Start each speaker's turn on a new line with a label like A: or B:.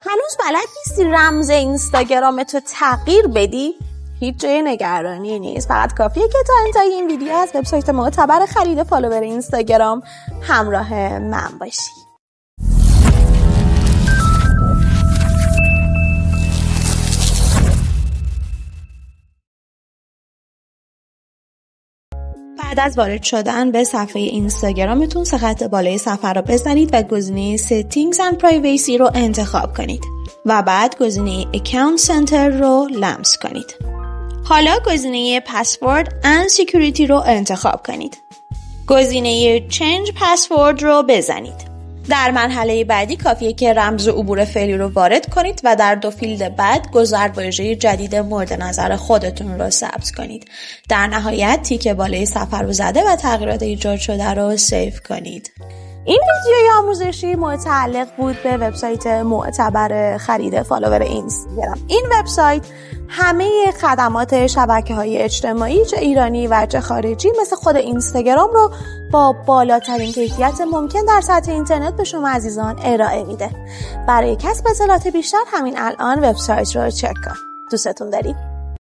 A: هنوز بلد نیستی رمز اینستاگرامتو تغییر بدی؟ هیچ جای نگرانی نیست، فقط کافیه که تا انتهای این ویدیو از وبسایت معتبر خرید فالوور اینستاگرام همراه من باشی. بعد از وارد شدن به صفحه اینستاگرامتون سه خط بالای صفحه رو بزنید و گزینه Settings and Privacy رو انتخاب کنید و بعد گزینه Account Center رو لمس کنید. حالا گزینه Password and Security رو انتخاب کنید. گزینه Change Password رو بزنید. در مرحله بعدی کافیه که رمز عبور فعلی رو وارد کنید و در 2 فیلد بعد گذر واژه جدید مورد نظر خودتون رو ثبت کنید. در نهایت تیک بالای صفحه رو زده و تغییرات ایجاد شده رو سیو کنید. این ویدیوی آموزشی متعلق بود به وبسایت معتبر خرید فالوور اینستاگرام. این وبسایت همه خدمات شبکه‌های اجتماعی چه ایرانی و چه خارجی مثل خود اینستاگرام رو با بالاترین کیفیت ممکن در سطح اینترنت به شما عزیزان ارائه میده. برای کسب اطلاعات بیشتر همین الان وبسایت رو چک کن. دوستتون داریم.